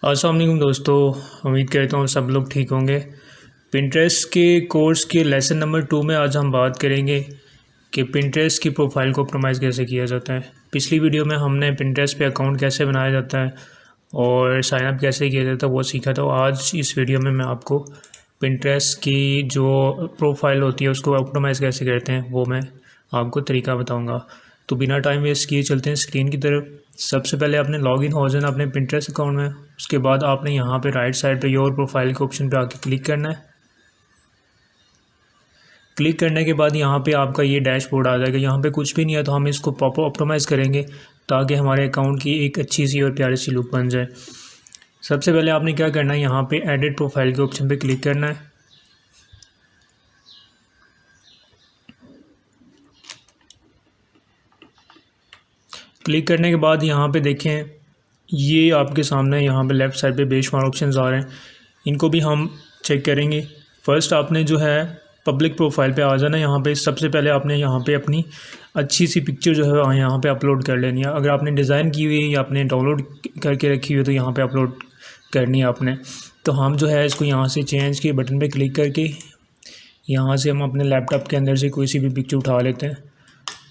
अस्सलाम वालेकुम दोस्तों, उम्मीद करता हूँ सब लोग ठीक होंगे। पिंटरेस्ट के कोर्स के लेसन नंबर 2 में आज हम बात करेंगे कि पिंटरेस्ट की प्रोफाइल को ऑप्टिमाइज़ कैसे किया जाता है। पिछली वीडियो में हमने पिंटरेस्ट पे अकाउंट कैसे बनाया जाता है और साइन अप कैसे किया जाता है वो सीखा था। आज इस वीडियो में मैं आपको पिंटरेस्ट की जो प्रोफाइल होती है उसको ऑप्टिमाइज़ कैसे करते हैं वो मैं आपको तरीका बताऊँगा। तो बिना टाइम वेस्ट किए चलते हैं स्क्रीन की तरफ। सबसे पहले आपने लॉगिन हो जाना अपने पिंटरेस्ट अकाउंट में। उसके बाद आपने यहाँ पे राइट साइड पे योर प्रोफाइल के ऑप्शन पे आके क्लिक करना है। क्लिक करने के बाद यहाँ पे आपका ये डैशबोर्ड आ जाएगा। यहाँ पे कुछ भी नहीं है तो हम इसको प्रॉपर ऑप्टिमाइज़ करेंगे ताकि हमारे अकाउंट की एक अच्छी सी और प्यारी सी लुक बन जाए। सबसे पहले आपने क्या करना है, यहाँ पे एडिट प्रोफाइल के ऑप्शन पे क्लिक करना है। क्लिक करने के बाद यहाँ पे देखें, ये आपके सामने यहाँ पे लेफ़्ट साइड पे बेशुमार ऑप्शंस आ रहे हैं, इनको भी हम चेक करेंगे। फ़र्स्ट आपने जो है पब्लिक प्रोफाइल पे आ जाना। यहाँ पे सबसे पहले आपने यहाँ पे अपनी अच्छी सी पिक्चर जो है यहाँ पे अपलोड कर लेनी है। अगर आपने डिज़ाइन की हुई है या आपने डाउनलोड करके रखी हुई है तो यहाँ पे अपलोड करनी है आपने। तो हम जो है इसको यहाँ से चेंज के बटन पे क्लिक करके यहाँ से हम अपने लैपटॉप के अंदर से कोई सी भी पिक्चर उठा लेते हैं।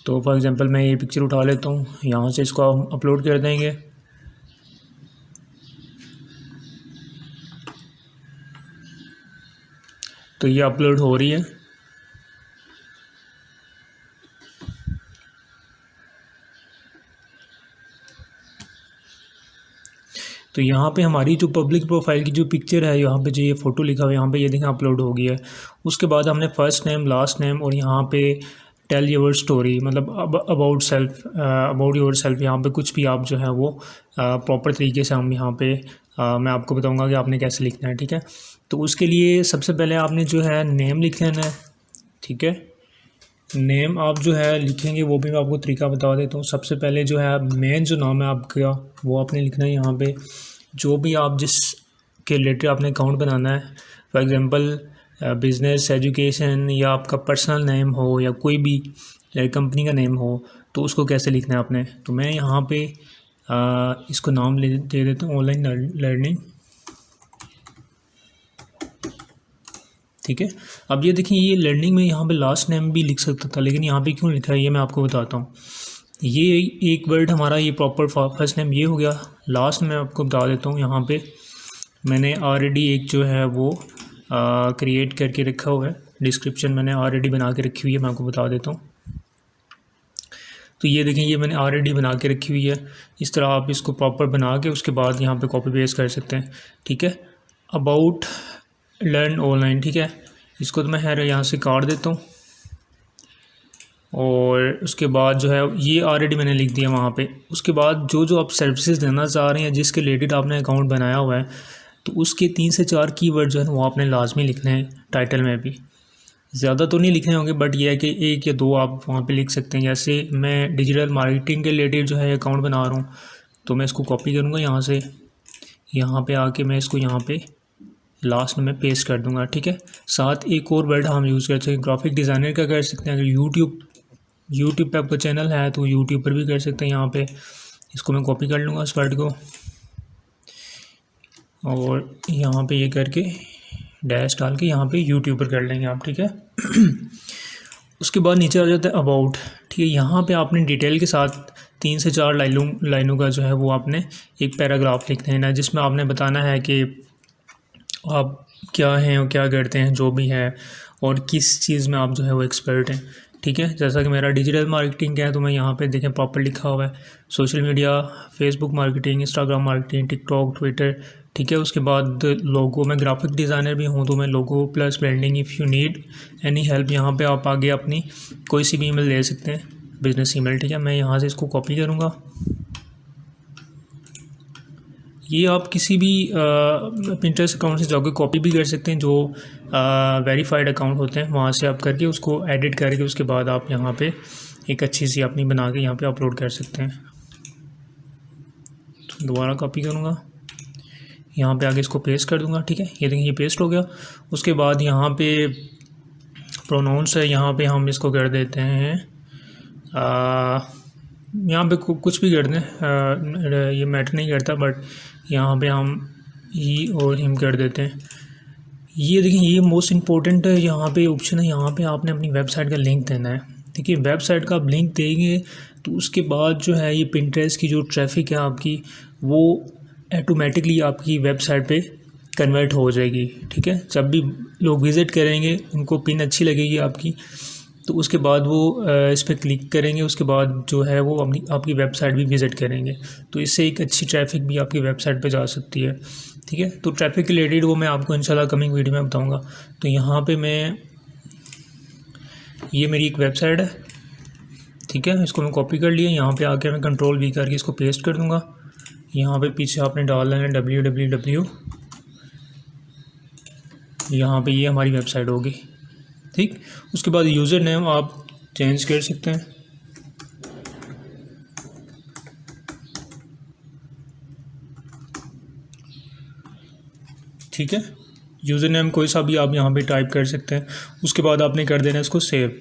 तो फॉर एग्ज़ाम्पल मैं ये पिक्चर उठा लेता हूँ, यहाँ से इसको हम अपलोड कर देंगे। तो ये अपलोड हो रही है। तो यहाँ पे हमारी जो पब्लिक प्रोफाइल की जो पिक्चर है, यहाँ पे जो ये फ़ोटो लिखा हुआ है यहाँ पे ये देखें अपलोड हो गया है। उसके बाद हमने फ़र्स्ट नेम, लास्ट नेम और यहाँ पे टेल योर स्टोरी, मतलब अबाउट योर सेल्फ, यहाँ पे कुछ भी आप जो है वो प्रॉपर तरीके से हम यहाँ पे मैं आपको बताऊँगा कि आपने कैसे लिखना है। ठीक है, तो उसके लिए सबसे पहले आपने जो है नेम लिख लेना है। ठीक है, नेम आप जो है लिखेंगे वो भी मैं आपको तरीका बता देता हूँ। सबसे पहले जो है मेन जो नाम है आपका वो आपने लिखना है। यहाँ पे जो भी आप जिस के रिलेटेड आपने अकाउंट बनाना है, फॉर एग्ज़ाम्पल बिज़नेस, एजुकेशन या आपका पर्सनल नेम हो या कोई भी कंपनी का नेम हो, तो उसको कैसे लिखना है आपने। तो मैं यहाँ पे इसको नाम दे देता हूँ ऑनलाइन लर्निंग। ठीक है, अब ये देखिए ये लर्निंग में यहाँ पे लास्ट नेम भी लिख सकता था, लेकिन यहाँ पे क्यों लिखा है ये मैं आपको बताता हूँ। ये एक वर्ड हमारा ये प्रॉपर फर्स्ट नेम ये हो गया। लास्ट में आपको बता देता हूँ, यहाँ पे मैंने ऑलरेडी एक जो है वो क्रिएट करके रखा हुआ है। डिस्क्रिप्शन मैंने ऑलरेडी बना के रखी हुई है, मैं आपको बता देता हूँ। तो ये देखें ये मैंने ऑलरेडी बना के रखी हुई है। इस तरह आप इसको प्रॉपर बना के उसके बाद यहाँ पे कॉपी पेस्ट कर सकते हैं। ठीक है, अबाउट लर्न ऑनलाइन। ठीक है, इसको तो मैं यहाँ से काट देता हूँ और उसके बाद जो है ये ऑलरेडी मैंने लिख दिया वहाँ पे। उसके बाद जो जो आप सर्विसेज देना चाह रहे हैं, जिसके रिलेटेड आपने अकाउंट बनाया हुआ है, तो उसके 3 से 4 कीवर्ड जो है वो आपने लाजमी लिखने हैं। टाइटल में भी ज़्यादा तो नहीं लिखने होंगे, बट ये है कि 1 या 2 आप वहाँ पे लिख सकते हैं। जैसे मैं डिजिटल मार्केटिंग के रिलेटेड जो है अकाउंट बना रहा हूँ, तो मैं इसको कॉपी करूँगा यहाँ से, यहाँ पे आके मैं इसको यहाँ पे लास्ट में पेस्ट कर दूंगा। ठीक है, साथ एक और वर्ड हम यूज़ कर सकते हैं, ग्राफिक डिज़ाइनर का कर सकते हैं। अगर यूट्यूब पे आपका चैनल है तो यूट्यूब पर भी कर सकते हैं। यहाँ पे इसको मैं कॉपी कर लूँगा इस वर्ड को और यहाँ पे ये करके डैश डाल के यहाँ पे यूट्यूब पर कर लेंगे आप। ठीक है उसके बाद नीचे आ जाता है अबाउट। ठीक है, यहाँ पे आपने डिटेल के साथ 3 से 4 लाइनों का जो है वो आपने एक पैराग्राफ लिखना है ना, जिसमें आपने बताना है कि आप क्या हैं और क्या करते हैं जो भी है और किस चीज़ में आप जो है वो एक्सपर्ट हैं। ठीक है, जैसा कि मेरा डिजिटल मार्केटिंग का है तो मैं यहाँ पे देखें प्रॉपर लिखा हुआ है social media, Facebook marketing, Instagram marketing, TikTok, Twitter. ठीक है, उसके बाद लोगो, मैं ग्राफिक डिज़ाइनर भी हूँ तो मैं logo plus branding. If you need any help, यहाँ पे आप आगे अपनी कोई सी भी ईमेल दे सकते हैं, बिजनेस ईमेल। ठीक है, मैं यहाँ से इसको कॉपी करूँगा। ये आप किसी भी पिंटरेस्ट अकाउंट से जाकर कॉपी भी कर सकते हैं, जो वेरीफाइड अकाउंट होते हैं, वहाँ से आप करके उसको एडिट करके उसके बाद आप यहाँ पे एक अच्छी सी अपनी बना के यहाँ पे अपलोड कर सकते हैं। तो दोबारा कॉपी करूँगा, यहाँ पे आगे इसको पेस्ट कर दूँगा। ठीक है, ये देखिए ये पेस्ट हो गया। उसके बाद यहाँ पे प्रोनाउंस है, यहाँ पे हम इसको कर देते हैं यहाँ पे कुछ भी कर दें, ये मैटर नहीं करता, बट यहाँ पे हम ही और हिम कर देते हैं। ये देखिए, ये मोस्ट इम्पोर्टेंट है, यहाँ पे ऑप्शन है, यहाँ पे आपने अपनी वेबसाइट का लिंक देना है। देखिए, वेबसाइट का आप लिंक देंगे तो उसके बाद जो है ये पिंटरेस्ट की जो ट्रैफिक है आपकी, वो ऑटोमेटिकली आपकी वेबसाइट पे कन्वर्ट हो जाएगी। ठीक है, जब भी लोग विज़िट करेंगे उनको पिन अच्छी लगेगी आपकी, तो उसके बाद वो इस पर क्लिक करेंगे, उसके बाद जो है वो अपनी आपकी वेबसाइट भी विज़िट करेंगे। तो इससे एक अच्छी ट्रैफिक भी आपकी वेबसाइट पे जा सकती है। ठीक है, तो ट्रैफिक रिलेटेड वो मैं आपको इंशाल्लाह कमिंग वीडियो में बताऊंगा। तो यहाँ पे मैं, ये मेरी एक वेबसाइट है। ठीक है, इसको मैं कॉपी कर लिया, यहाँ पे आके मैं कंट्रोल V करके इसको पेस्ट कर दूँगा। यहाँ पे पीछे आपने डालना है www, यहाँ पे ये हमारी वेबसाइट होगी। ठीक, उसके बाद यूज़र नेम आप चेंज कर सकते हैं। ठीक है, यूज़र नेम कोई सा भी आप यहाँ पे टाइप कर सकते हैं। उसके बाद आपने कर देना है इसको सेव।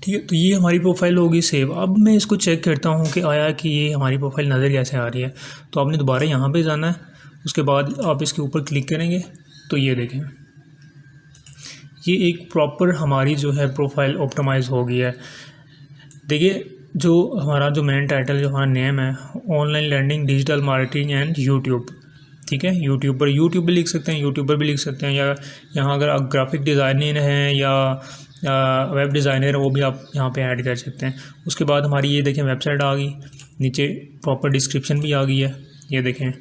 ठीक है, तो ये हमारी प्रोफाइल होगी सेव। अब मैं इसको चेक करता हूँ कि आया कि ये हमारी प्रोफाइल नज़र कैसे आ रही है। तो आपने दोबारा यहाँ पे जाना है, उसके बाद आप इसके ऊपर क्लिक करेंगे तो ये देखें, ये एक प्रॉपर हमारी जो है प्रोफाइल ऑप्टिमाइज़ हो गई है। देखिए, जो हमारा जो मेन टाइटल जो हमारा नेम है, online learning digital marketing and YouTube. ठीक है, यूट्यूब पर लिख सकते हैं, यूट्यूबर भी लिख सकते हैं, या यहाँ अगर आप ग्राफिक डिज़ाइनर हैं या वेब डिज़ाइनर, वो भी आप यहाँ पे ऐड कर सकते हैं। उसके बाद हमारी ये देखें वेबसाइट आ गई, नीचे प्रॉपर डिस्क्रिप्शन भी आ गई है, ये देखें।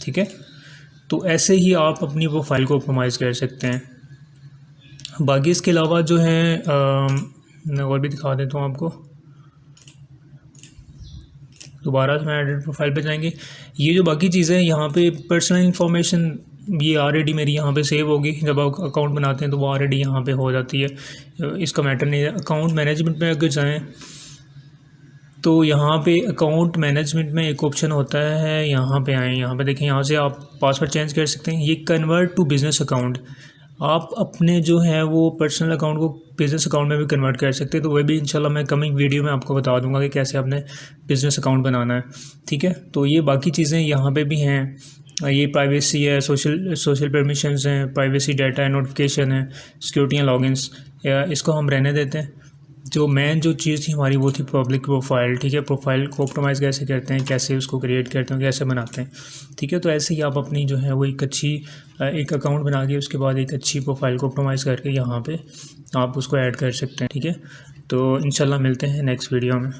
ठीक है, तो ऐसे ही आप अपनी प्रोफाइल को ऑप्टिमाइज़ कर सकते हैं। बाकी इसके अलावा जो है मैं और भी दिखा देता हूँ आपको। दोबारा से मैं एडिट प्रोफाइल पे जाएंगे। ये जो बाकी चीज़ें यहाँ पे पर्सनल इन्फॉर्मेशन, ये ऑलरेडी मेरी यहाँ पे सेव होगी। जब आप अकाउंट बनाते हैं तो वो ऑलरेडी यहाँ पे हो जाती है, इसका मैटर नहीं है। अकाउंट मैनेजमेंट में अगर जाएँ तो यहाँ पे अकाउंट मैनेजमेंट में एक ऑप्शन होता है, यहाँ पे आएँ, यहाँ पे देखें, यहाँ से आप पासवर्ड चेंज कर सकते हैं। ये कन्वर्ट टू बिज़नेस अकाउंट, आप अपने जो है वो पर्सनल अकाउंट को बिज़नेस अकाउंट में भी कन्वर्ट कर सकते हैं। तो वह भी इंशाल्लाह मैं कमिंग वीडियो में आपको बता दूंगा कि कैसे आपने बिज़नेस अकाउंट बनाना है। ठीक है, तो ये बाकी चीज़ें यहाँ पे भी हैं। ये प्राइवेसी है, सोशल परमिशंस हैं, प्राइवेसी डाटा है, नोटिफिकेशन है, सिक्योरिटी एंड लॉगिन्स, इसको हम रहने देते हैं। जो मेन जो चीज़ थी हमारी वो थी पब्लिक प्रोफाइल। ठीक है, प्रोफाइल को ऑप्टिमाइज़ कैसे करते हैं, कैसे उसको क्रिएट करते हैं, कैसे बनाते हैं। ठीक है, तो ऐसे ही आप अपनी जो है वो एक अच्छी एक अकाउंट बना के उसके बाद एक अच्छी प्रोफाइल को ऑप्टिमाइज़ करके यहाँ पे आप उसको ऐड कर सकते हैं। ठीक है, तो इंशाल्लाह मिलते हैं नेक्स्ट वीडियो में।